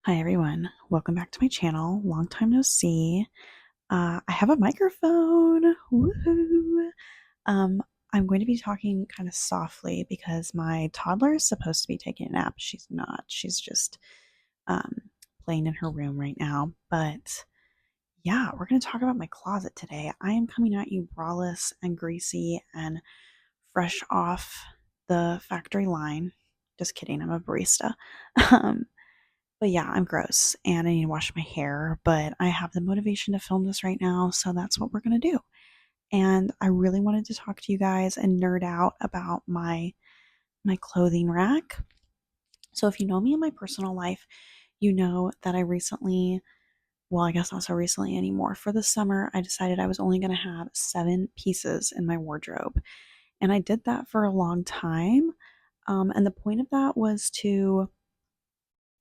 Hi everyone, welcome back to my channel. Long time no see. I have a microphone. Woohoo! Um, I'm going to be talking kind of softly because my toddler is supposed to be taking a nap. She's not. She's just um, playing in her room right now. But yeah, we're going to talk about my closet today. I am coming at you braless and greasy and fresh off the factory line. Just kidding, I'm a barista. Um, but yeah, I'm gross and I need to wash my hair, but I have the motivation to film this right now, so that's what we're going to do. And I really wanted to talk to you guys and nerd out about my clothing rack. So if you know me in my personal life, you know that I recently, well, I guess not so recently anymore. For the summer, I decided I was only going to have 7 pieces in my wardrobe. And I did that for a long time. And the point of that was to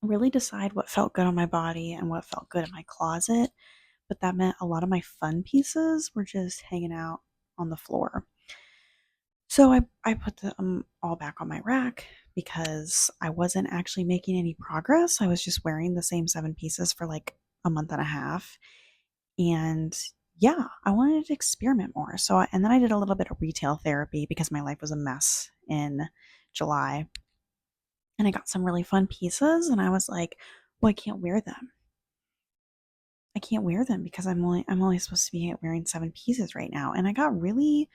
really decide what felt good on my body and what felt good in my closet. But that meant a lot of my fun pieces were just hanging out on the floor. So I put them all back on my rack because I wasn't actually making any progress. I was just wearing the same 7 pieces for like a month and a half. And yeah, I wanted to experiment more. And then I did a little bit of retail therapy because my life was a mess in July. And I got some really fun pieces and I was like, well, I can't wear them. I can't wear them because I'm only supposed to be wearing 7 pieces right now. And I got really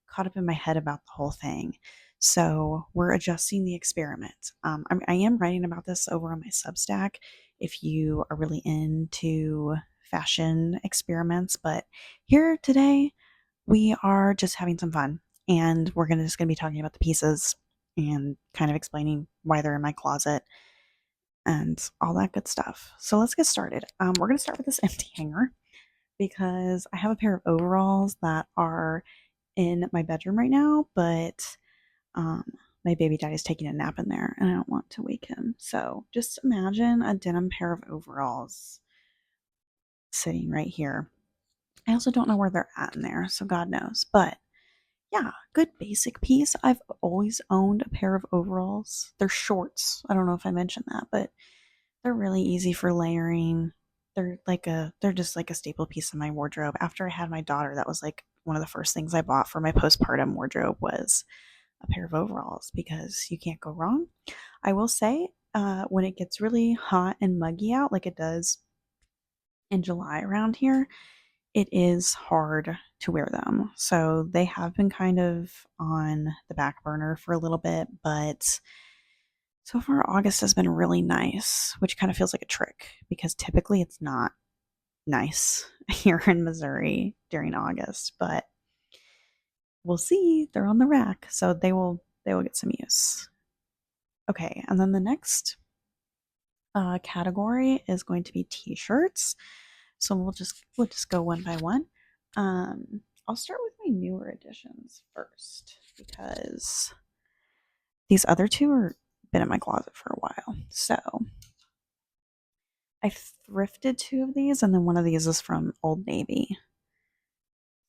caught up in my head about the whole thing. So we're adjusting the experiment. I am writing about this over on my Substack if you are really into fashion experiments. But here today, we are just having some fun. And we're just gonna be talking about the pieces and kind of explaining why they're in my closet and all that good stuff. So let's get started. We're going to start with this empty hanger because I have a pair of overalls that are in my bedroom right now, but um, my baby daddy's taking a nap in there and I don't want to wake him. So just imagine a denim pair of overalls sitting right here. I also don't know where they're at in there, so God knows. But yeah, good basic piece. I've always owned a pair of overalls. They're shorts. I don't know if I mentioned that, but they're really easy for layering. They're just like a staple piece of my wardrobe. After I had my daughter, that was like one of the first things I bought for my postpartum wardrobe was a pair of overalls because you can't go wrong. I will say, when it gets really hot and muggy out, like it does in July around here, it is hard to wear them. So they have been kind of on the back burner for a little bit, but so far August has been really nice, which kind of feels like a trick because typically it's not nice here in Missouri during August, but we'll see. They're on the rack, so they will get some use. Okay, and then the next category is going to be t-shirts. So we'll just go one by one. I'll start with my newer editions first because these other two are been in my closet for a while. So I thrifted 2 of these, and then one of these is from Old Navy.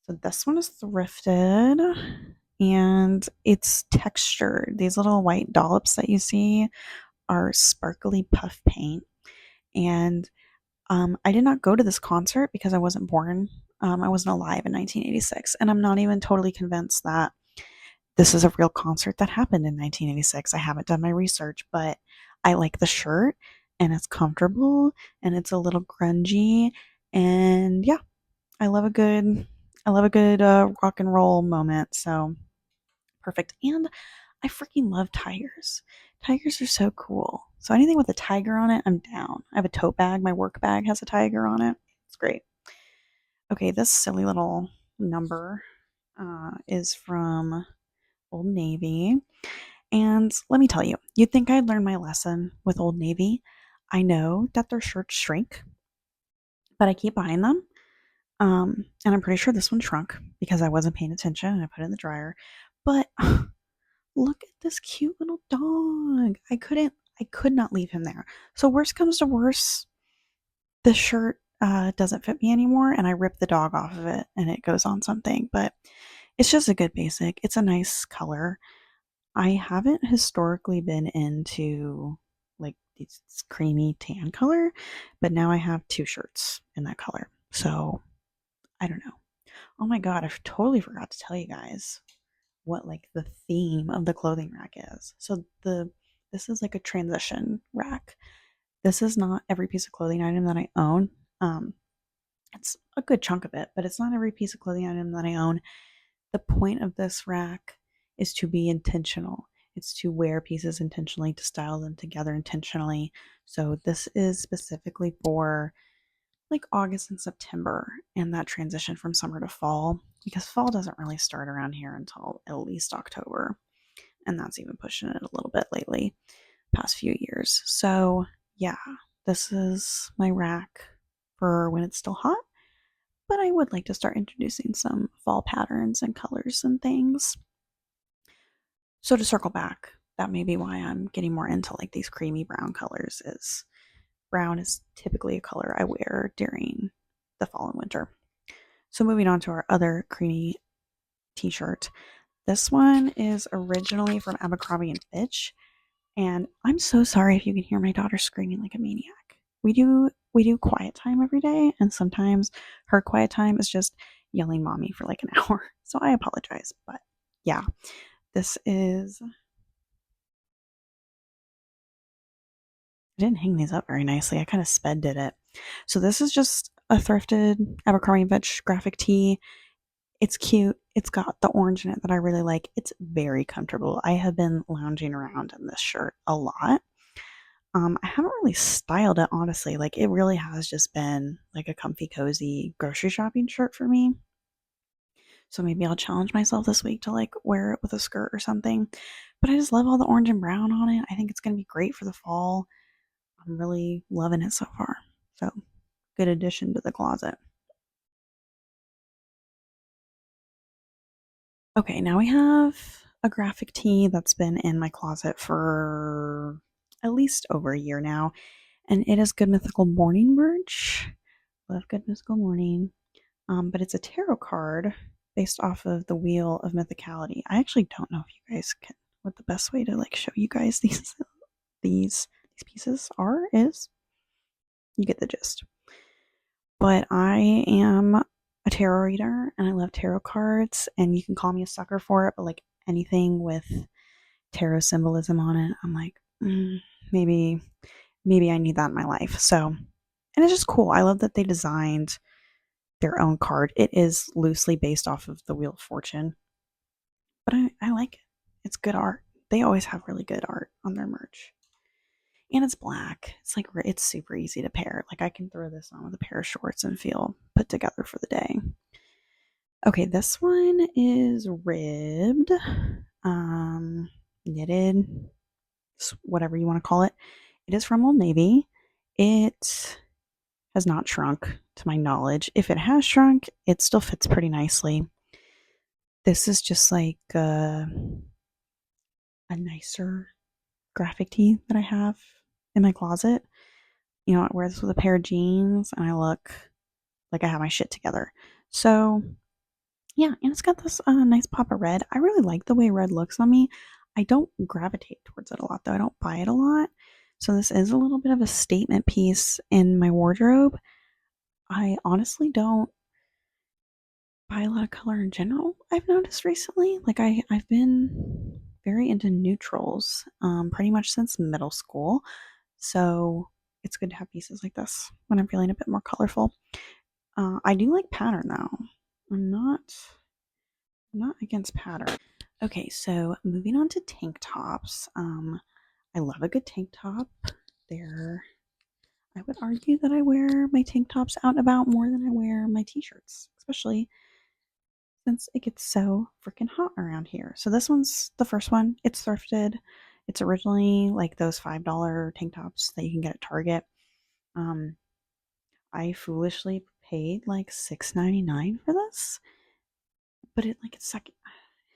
So this one is thrifted and it's textured. These little white dollops that you see are sparkly puff paint. And I did not go to this concert because I wasn't born. I wasn't alive in 1986. And I'm not even totally convinced that this is a real concert that happened in 1986. I haven't done my research, but I like the shirt and it's comfortable and it's a little grungy. And yeah, I love a good rock and roll moment. So perfect. And I freaking love tigers. Tigers are so cool. So anything with a tiger on it, I'm down. I have a tote bag. My work bag has a tiger on it. It's great. Okay, this silly little number is from Old Navy. And let me tell you, you'd think I'd learned my lesson with Old Navy. I know that their shirts shrink, but I keep buying them. And I'm pretty sure this one shrunk because I wasn't paying attention and I put it in the dryer. But look at this cute little dog. I could not leave him there. So worst comes to worst, the shirt doesn't fit me anymore and I rip the dog off of it and it goes on something. But it's just a good basic. It's a nice color. I haven't historically been into like it's creamy tan color, but now I have two shirts in that color. So I don't know. Oh my god, I totally forgot to tell you guys what like the theme of the clothing rack is. So this is like a transition rack. This is not every piece of clothing item that I own. Um, it's a good chunk of it, but it's not every piece of clothing item that I own. The point of this rack is to be intentional. It's to wear pieces intentionally, to style them together intentionally. So this is specifically for like August and September and that transition from summer to fall, because fall doesn't really start around here until at least October. And that's even pushing it a little bit lately, past few years. So yeah, this is my rack for when it's still hot, but I would like to start introducing some fall patterns and colors and things. So to circle back, that may be why I'm getting more into like these creamy brown colors. Is brown is typically a color I wear during the fall and winter. So moving on to our other creamy t-shirt. This one is originally from Abercrombie and Fitch, and I'm so sorry if you can hear my daughter screaming like a maniac. We do quiet time every day, and sometimes her quiet time is just yelling mommy for like an hour. So I apologize, but yeah, this is I didn't hang these up very nicely. I kind of sped did it. So this is just a thrifted Abercrombie& Fitch graphic tee. It's cute. It's got the orange in it that I really like. It's very comfortable. I have been lounging around in this shirt a lot. I haven't really styled it, honestly. Like, it really has just been like a comfy, cozy grocery shopping shirt for me. So maybe I'll challenge myself this week to like wear it with a skirt or something. But I just love all the orange and brown on it. I think it's going to be great for the fall. I'm really loving it so far. So, good addition to the closet. Okay, now we have a graphic tee that's been in my closet for at least over a year now, and it is Good Mythical Morning merch. Love Good Mythical Morning. But it's a tarot card based off of the Wheel of Mythicality. I actually don't know if you guys can what the best way to like show you guys these pieces are is. You get the gist. But I am a tarot reader and I love tarot cards, and you can call me a sucker for it, but like anything with tarot symbolism on it, I'm like, maybe I need that in my life. So, and it's just cool. I love that they designed their own card. It is loosely based off of the Wheel of Fortune, but I like it. It's good art. They always have really good art on their merch. And it's black. It's like it's super easy to pair. Like I can throw this on with a pair of shorts and feel put together for the day. Okay, this one is ribbed, knitted, whatever you want to call it. It is from Old Navy. It has not shrunk to my knowledge. If it has shrunk, it still fits pretty nicely. This is just like a nicer graphic tee that I have in my closet. You know, I wear this with a pair of jeans and I look like I have my shit together. So, yeah, and it's got this nice pop of red. I really like the way red looks on me. I don't gravitate towards it a lot, though. I don't buy it a lot. So, this is a little bit of a statement piece in my wardrobe. I honestly don't buy a lot of color in general, I've noticed recently. Like, I've been very into neutrals pretty much since middle school. So, it's good to have pieces like this when I'm feeling a bit more colorful. I do like pattern though. I'm not against pattern. Okay, so moving on to tank tops. I love a good tank top. They're I would argue that I wear my tank tops out and about more than I wear my t-shirts, especially since it gets so freaking hot around here. So this one's the first one. It's thrifted. It's originally like those $5 tank tops that you can get at Target. Um, I foolishly paid like $6.99 for this, but it's like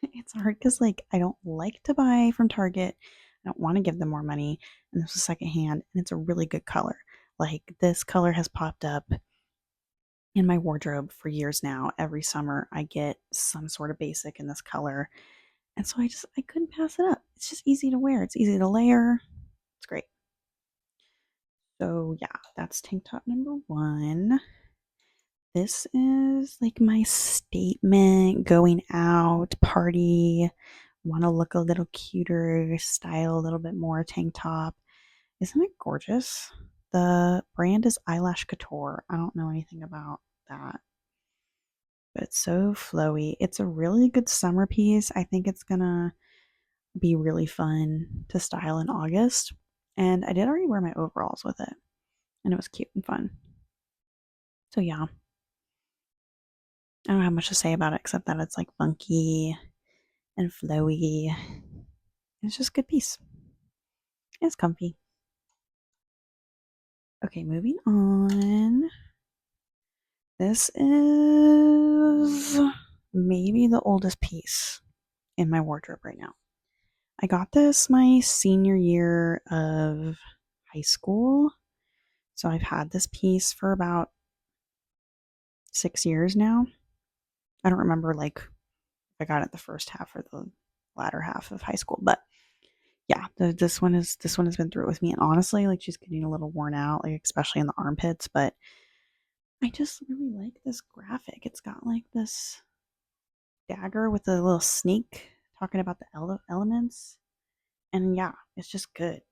it's hard because like I don't like to buy from Target. I don't want to give them more money, and this was secondhand, and it's a really good color. Like this color has popped up in my wardrobe for years now. Every summer I get some sort of basic in this color, and so I couldn't pass it up. It's just easy to wear. It's easy to layer. It's great. So yeah, that's tank top number one. This is like my statement going out, party, want to look a little cuter, style a little bit more tank top. Isn't it gorgeous? The brand is Eyelash Couture. I don't know anything about that, but it's so flowy. It's a really good summer piece. I think it's gonna be really fun to style in August. And I did already wear my overalls with it, and it was cute and fun. So yeah, I don't have much to say about it except that it's like funky and flowy. It's just a good piece. It's comfy. Okay, moving on. This is maybe the oldest piece in my wardrobe right now. I got this my senior year of high school. So I've had this piece for about 6 years now. I don't remember like if I got it the first half or the latter half of high school, but yeah, this one has been through it with me. And honestly, like she's getting a little worn out, like especially in the armpits, but I just really like this graphic. It's got like this dagger with a little snake talking about the elements. And yeah, it's just good.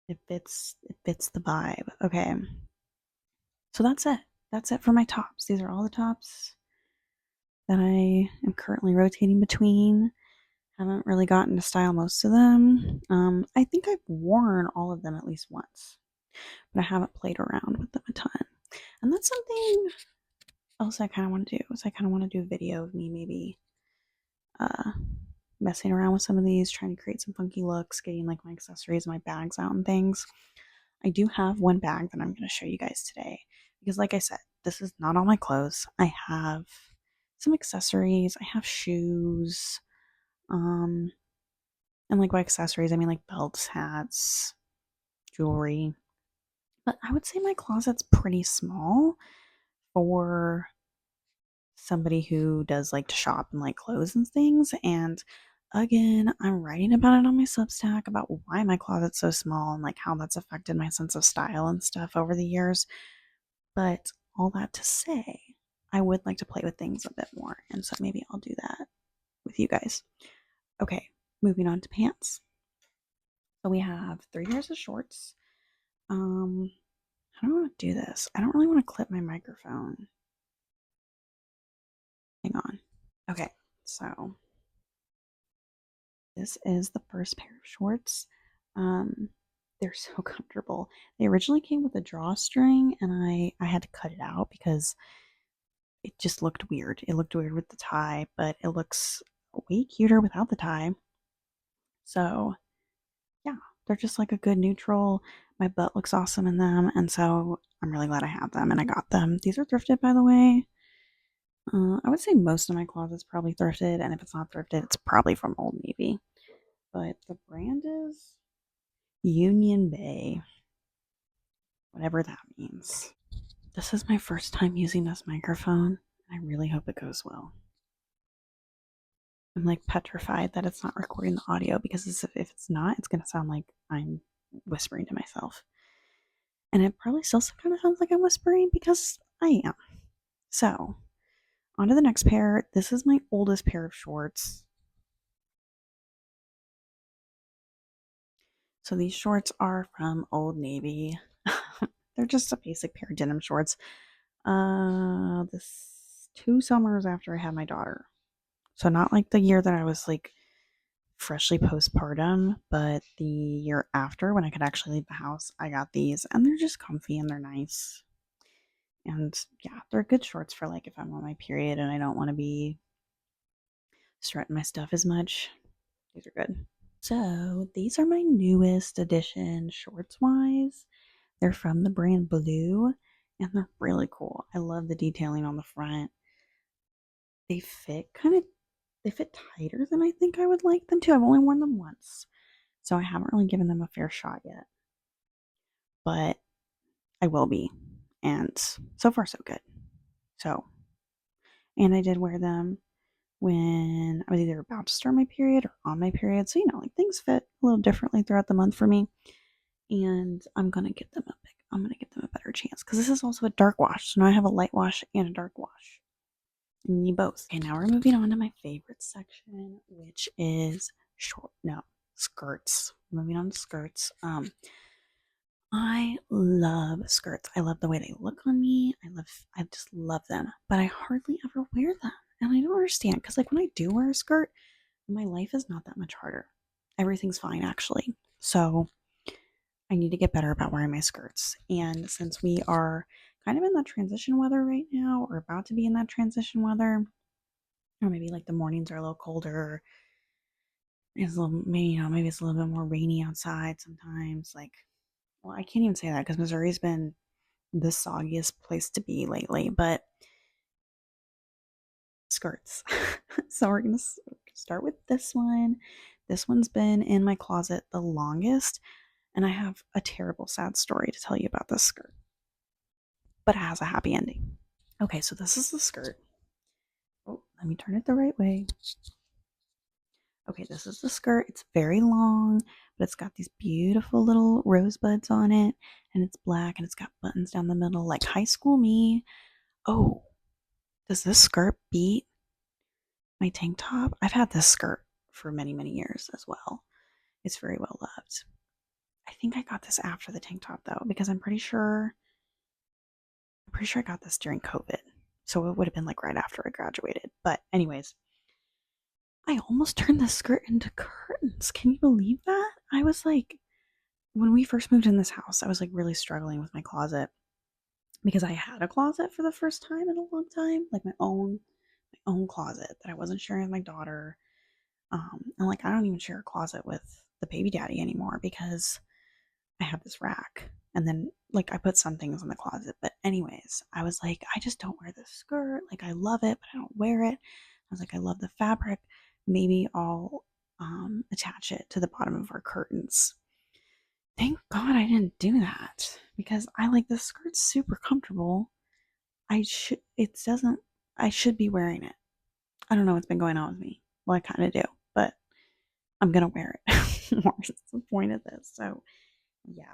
It fits the vibe. Okay. So that's it. That's it for my tops. These are all the tops that I am currently rotating between. Haven't really gotten to style most of them. I think I've worn all of them at least once, but I haven't played around with them a ton. And that's something else I kind of want to do. Is I kind of want to do a video of me maybe uh, messing around with some of these, trying to create some funky looks, getting like my accessories, my bags out and things. I do have one bag that I'm going to show you guys today because, like I said, this is not all my clothes. I have some accessories. I have shoes. Um, and like by accessories, I mean like belts, hats, jewelry. But I would say my closet's pretty small for somebody who does like to shop and like clothes and things. And again, I'm writing about it on my Substack about why my closet's so small and like how that's affected my sense of style and stuff over the years. But all that to say, I would like to play with things a bit more. And so maybe I'll do that with you guys. Okay, moving on to pants. So we have 3 pairs of shorts. Um, how do I want to do this? I don't really want to clip my microphone. Hang on. Okay, so this is the first pair of shorts. Um, they're so comfortable. They originally came with a drawstring, and I had to cut it out because it just looked weird. It looked weird with the tie, but it looks way cuter without the tie. So yeah, they're just like a good neutral. My butt looks awesome in them, and so I'm really glad I have them and I got them. These are thrifted, by the way. I would say most of my closet's probably thrifted, and if it's not thrifted, it's probably from Old Navy. But the brand is Union Bay, whatever that means. This is my first time using this microphone. I really hope it goes well. I'm like petrified that it's not recording the audio because if it's not, it's going to sound like I'm whispering to myself. And it probably still kind of sounds like I'm whispering because I am. So, on to the next pair. This is my oldest pair of shorts. So, these shorts are from Old Navy. They're just a basic pair of denim shorts. This 2 summers after I had my daughter. So, not like the year that I was like freshly postpartum, but the year after when I could actually leave the house, I got these and they're just comfy and they're nice. And yeah, they're good shorts for like if I'm on my period and I don't want to be strutting my stuff as much. These are good. So these are my newest addition shorts wise. They're from the brand Blue and they're really cool. I love the detailing on the front. They fit they fit tighter than I think I would like them to. I've only worn them once. So I haven't really given them a fair shot yet. But I will be. And so far so good. So and I did wear them when I was either about to start my period or on my period. So, like things fit a little differently throughout the month for me. and I'm gonna give them a better chance because this is also a dark wash. So now I have a light wash and a dark wash. You need both. Okay, now we're moving on to my favorite section, which is skirts. Moving on to skirts. I love skirts. I love the way they look on me. I just love them. But I hardly ever wear them. And I don't understand because like when I do wear a skirt, my life is not that much harder. Everything's fine actually. So I need to get better about wearing my skirts. And since we are kind of in that transition weather right now, or about to be in that transition weather, or maybe like the mornings are a little colder, it's a little, maybe, maybe it's a little bit more rainy outside sometimes. Like, well, I can't even say that because Missouri's been the soggiest place to be lately, but skirts. So we're going to start with this one. This one's been in my closet the longest, and I have a terrible, sad story to tell you about this skirt, but it has a happy ending. Okay, so this is the skirt. Oh, let me turn it the right way. Okay, this is the skirt. It's very long, but it's got these beautiful little rosebuds on it, and it's black, and it's got buttons down the middle, like high school me. Oh, does this skirt beat my tank top? I've had this skirt for many, many years as well. It's very well loved. I think I got this after the tank top though, because I'm pretty sure I got this during COVID. So it would have been like right after I graduated. But anyways, I almost turned this skirt into curtains. Can you believe that? I was like, when we first moved in this house, I was like really struggling with my closet because I had a closet for the first time in a long time, like my own closet that I wasn't sharing with my daughter. And like I don't even share a closet with the baby daddy anymore because I have this rack. And then like I put some things in the closet. But anyways, I was like, I just don't wear this skirt. Like I love it, but I don't wear it. I was like, I love the fabric. Maybe I'll attach it to the bottom of our curtains. Thank God I didn't do that because I like this skirt's super comfortable. It doesn't, I should be wearing it. I don't know what's been going on with me. Well, I kind of do, but I'm going to wear it. What's the point of this? So, yeah,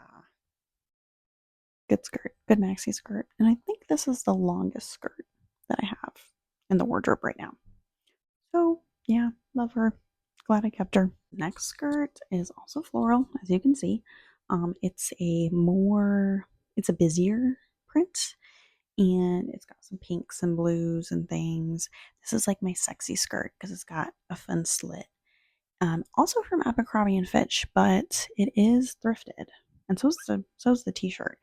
good skirt, good maxi skirt. And I think this is the longest skirt that I have in the wardrobe right now. So, yeah, love her. Glad I kept her. Next skirt is also floral, as you can see. It's it's a busier print, and it's got some pinks and blues and things. This is like my sexy skirt because it's got a fun slit. Also from Abercrombie and Fitch, but it is thrifted, and so's the t-shirt.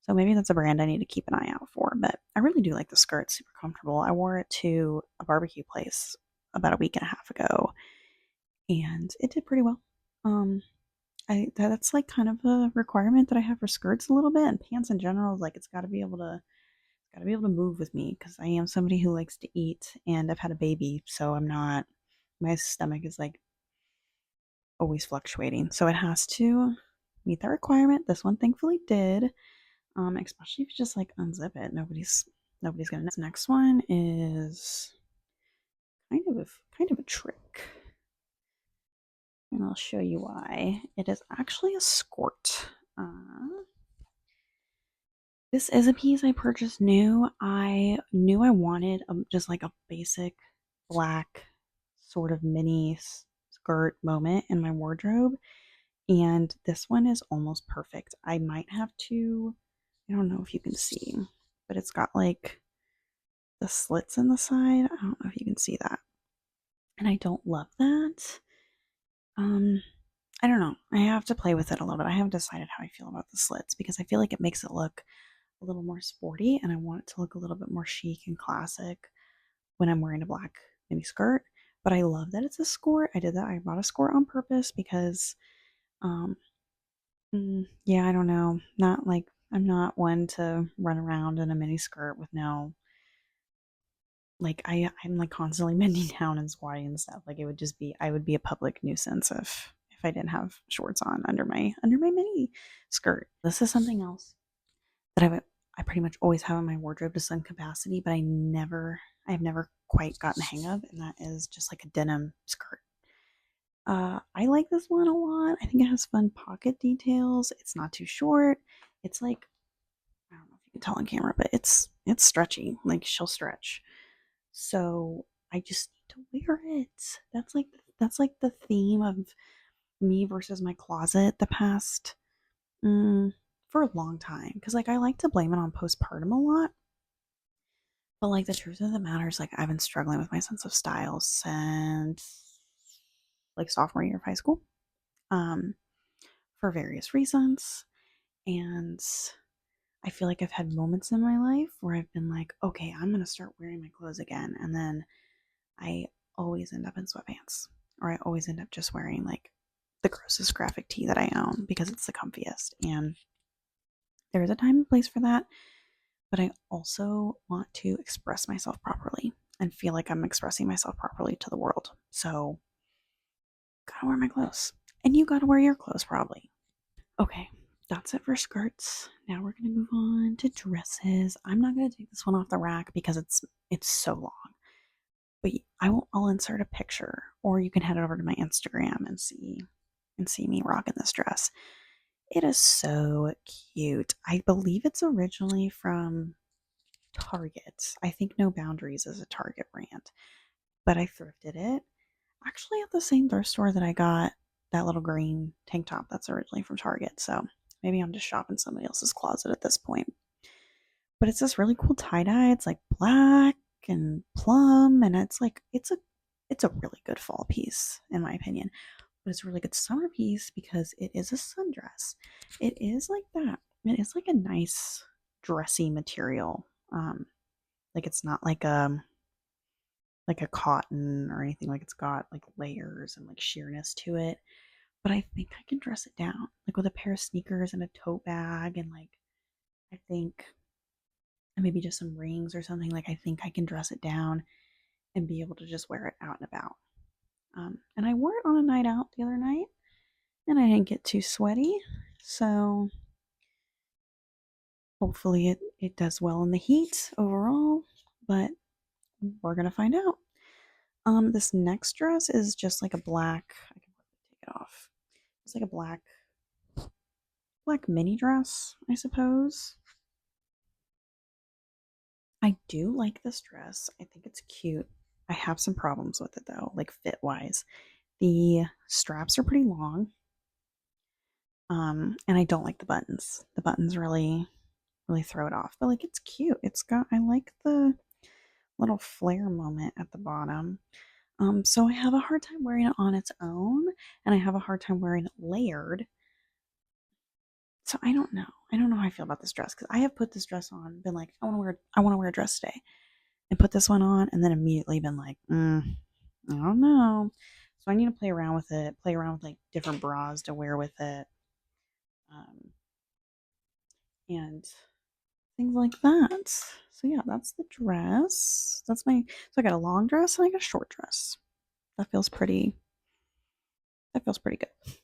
So maybe that's a brand I need to keep an eye out for. But I really do like the skirt; it's super comfortable. I wore it to a barbecue place about a week and a half ago, and it did pretty well. Um, that's like kind of a requirement that I have for skirts a little bit, and pants in general. Like it's got to be able to move with me because I am somebody who likes to eat, and I've had a baby, so I'm not. My stomach is like always fluctuating, so it has to meet that requirement. This one thankfully did. Especially if you just like unzip it, nobody's gonna know. This next one is kind of a trick, and I'll show you why. It is actually a skirt. This is a piece I purchased new. I knew I wanted just like a basic black sort of mini skirt moment in my wardrobe, and this one is almost perfect. I might have to, I don't know if you can see, but it's got like the slits in the side. I don't know if you can see that. And I don't love that. Um, I don't know. I have to play with it a little bit. I haven't decided how I feel about the slits because I feel like it makes it look a little more sporty and I want it to look a little bit more chic and classic when I'm wearing a black mini skirt. But I love that it's a skirt. I did that. I bought a skirt on purpose because um yeah, I don't know. Not like I'm not one to run around in a mini skirt with no like I'm like constantly bending down and squatting and stuff. Like it would just be I would be a public nuisance if I didn't have shorts on under my mini skirt. This is something else that I pretty much always have in my wardrobe to some capacity, but I have never quite gotten the hang of, and that is just like a denim skirt. I like this one a lot. I think it has fun pocket details. It's not too short. It's like, I don't know if you can tell on camera, but it's stretchy. Like she'll stretch. So I just need to wear it. That's like the theme of me versus my closet the past mm, for a long time. Because like I like to blame it on postpartum a lot, but like the truth of the matter is like I've been struggling with my sense of style since like sophomore year of high school, um, for various reasons, and I feel like I've had moments in my life where I've been like, okay, I'm gonna start wearing my clothes again, and then I always end up in sweatpants, or I always end up just wearing like the grossest graphic tee that I own because it's the comfiest. And there is a time and place for that, but I also want to express myself properly and feel like I'm expressing myself properly to the world. So, gotta wear my clothes. And you gotta wear your clothes probably. Okay, that's it for skirts. Now we're gonna move on to dresses. I'm not gonna take this one off the rack because it's so long. But I'll insert a picture, or you can head over to my Instagram and see me rocking this dress. It is so cute. I believe it's originally from Target. I think No Boundaries is a Target brand, but I thrifted it actually at the same thrift store that I got that little green tank top that's originally from Target. So maybe I'm just shopping somebody else's closet at this point. But it's this really cool tie dye. It's like black and plum, and it's a really good fall piece in my opinion. But it's a really good summer piece because it is a sundress. It is like that. It is like a nice dressy material. Like it's not like a cotton or anything. Like it's got like layers and like sheerness to it. But I think I can dress it down like with a pair of sneakers and a tote bag, and like I think and maybe just some rings or something. Like I think I can dress it down and be able to just wear it out and about. And I wore it on a night out the other night, and I didn't get too sweaty. So hopefully it does well in the heat overall. But we're gonna find out. This next dress is just like a black. I can take it off. It's like a black mini dress, I suppose. I do like this dress. I think it's cute. I have some problems with it though, like fit wise. The straps are pretty long. And I don't like the buttons. The buttons really throw it off. But like it's cute. I like the little flare moment at the bottom. So I have a hard time wearing it on its own, and I have a hard time wearing it layered. So I don't know. I don't know how I feel about this dress because I have put this dress on, been like, I want to wear a dress today, and put this one on, and then immediately been like, I don't know. So I need to play around with it, play around with like different bras to wear with it, um, and things like that. So yeah, that's the dress. So I got a long dress and I got a short dress. That feels pretty. That feels pretty good.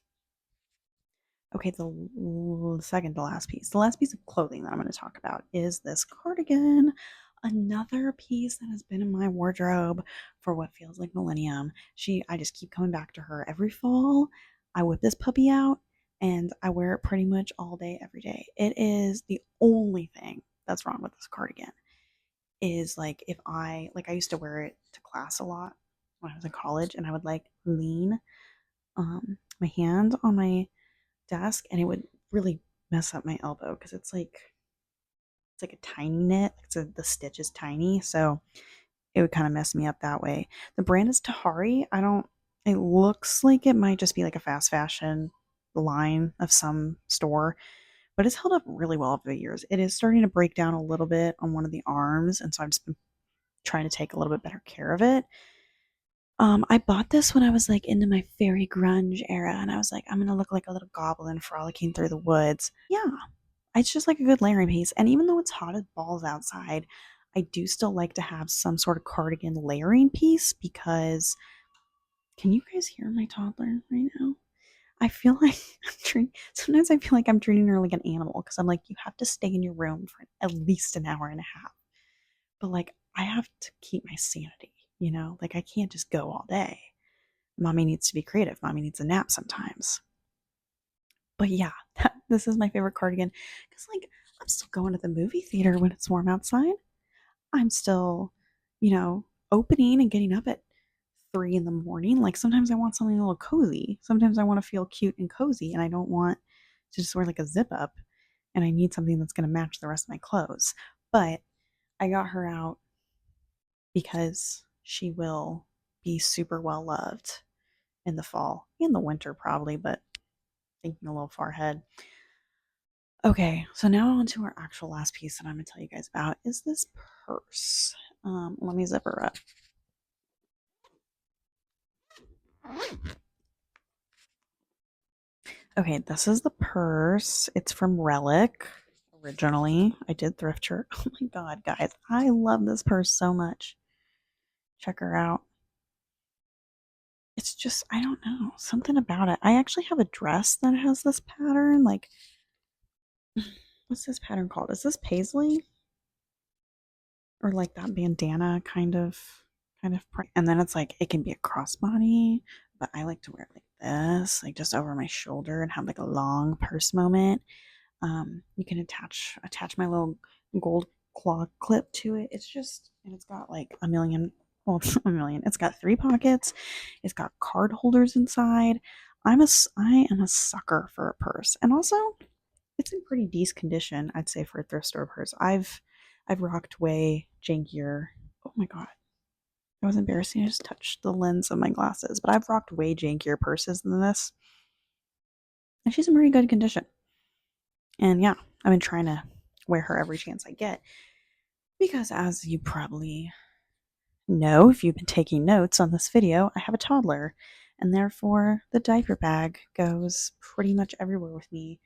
Okay, the second to last piece. The last piece of clothing that I'm going to talk about is this cardigan. Another piece that has been in my wardrobe for what feels like millennium. I just keep coming back to her every fall. I whip this puppy out and I wear it pretty much all day, every day. It is the only thing that's wrong with this cardigan. Is like if I used to wear it to class a lot when I was in college, and I would like lean my hand on my desk, and it would really mess up my elbow because it's like a tiny knit. The stitch is tiny, so it would kind of mess me up that way. The brand is Tahari. I don't. It looks like it might just be like a fast fashion line of some store, but it's held up really well over the years. It is starting to break down a little bit on one of the arms, and so I've just been trying to take a little bit better care of it. I bought this when I was like into my fairy grunge era, and I was like, I'm gonna look like a little goblin frolicking through the woods. Yeah, it's just like a good layering piece. And even though it's hot as balls outside, I do still like to have some sort of cardigan layering piece because can you guys hear my toddler right now? I feel like sometimes I feel like I'm treating her like an animal because I'm like, you have to stay in your room for at least an hour and a half. But like, I have to keep my sanity, you know? Like, I can't just go all day. Mommy needs to be creative. Mommy needs a nap sometimes. But yeah, this is my favorite cardigan because, like, I'm still going to the movie theater when it's warm outside. I'm still, opening and getting up at 3 in the morning. Like, sometimes I want something a little cozy. Sometimes I want to feel cute and cozy, and I don't want to just wear like a zip up, and I need something that's going to match the rest of my clothes. But I got her out because she will be super well loved in the fall, in the winter probably, but thinking a little far ahead. Okay, so now on to our actual last piece that I'm going to tell you guys about is this purse. Let me zip her up. Okay, this is the purse. It's from Relic originally. I did thrift her. Oh my god, guys. I love this purse so much. Check her out. It's just, I don't know, something about it. I actually have a dress that has this pattern. Like, what's this pattern called? Is this paisley? Or like that bandana kind of print. And then it's like it can be a crossbody, but I like to wear it like this, like just over my shoulder and have like a long purse moment. You can attach my little gold claw clip to it. It's just, and it's got like a million, well, it's a million. It's got 3 pockets. It's got card holders inside. I am a sucker for a purse, and also it's in pretty decent condition, I'd say, for a thrift store purse. I've rocked way jankier. Oh my god, that was embarrassing. I just touched the lens of my glasses, but I've rocked way jankier purses than this, and she's in pretty good condition. And yeah, I've been trying to wear her every chance I get because, as you probably know, if you've been taking notes on this video, I have a toddler, and therefore the diaper bag goes pretty much everywhere with me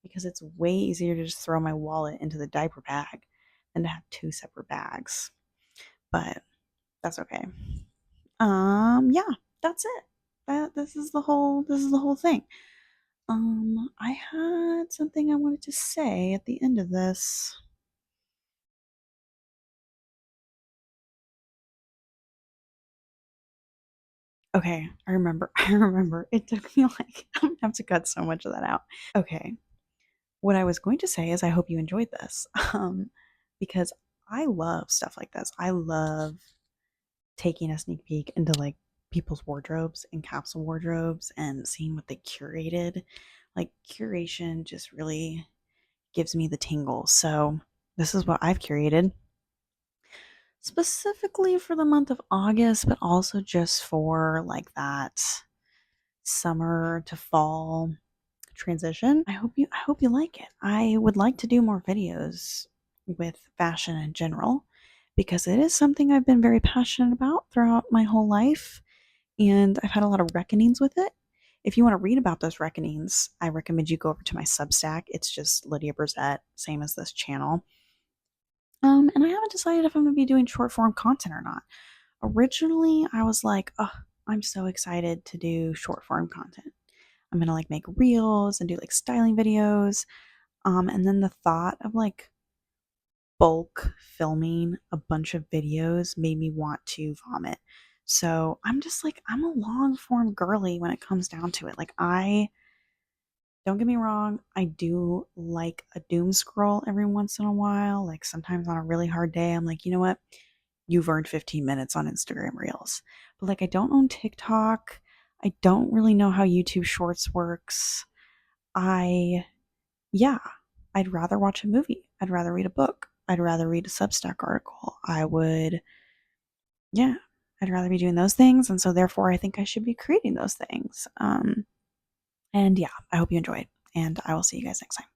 because it's way easier to just throw my wallet into the diaper bag than to have 2 separate bags. But that's okay. Yeah, that's it. This is the whole thing. I had something I wanted to say at the end of this. Okay, I remember. I remember. It took me like I'm gonna have to cut so much of that out. Okay. What I was going to say is I hope you enjoyed this. Because I love stuff like this. I love taking a sneak peek into like people's wardrobes and capsule wardrobes and seeing what they curated. Like curation just really gives me the tingles. So this is what I've curated specifically for the month of August, but also just for like that summer to fall transition. I hope you like it. I would like to do more videos with fashion in general because it is something I've been very passionate about throughout my whole life, and I've had a lot of reckonings with it. If you want to read about those reckonings, I recommend you go over to my Substack. It's just Lydia Brzett, same as this channel. And I haven't decided if I'm going to be doing short form content or not. Originally, I was like, oh, I'm so excited to do short form content. I'm gonna like make reels and do like styling videos. And then the thought of like bulk filming a bunch of videos made me want to vomit. So I'm just like, I'm a long form girly when it comes down to it. Like, I don't get me wrong, I do like a doom scroll every once in a while. Like, sometimes on a really hard day, I'm like, you know what? You've earned 15 minutes on Instagram Reels. But like, I don't own TikTok. I don't really know how YouTube Shorts works. I, yeah, I'd rather watch a movie. I'd rather read a book. I'd rather read a Substack article. Yeah, I'd rather be doing those things. And so therefore, I think I should be creating those things. And yeah, I hope you enjoyed, and I will see you guys next time.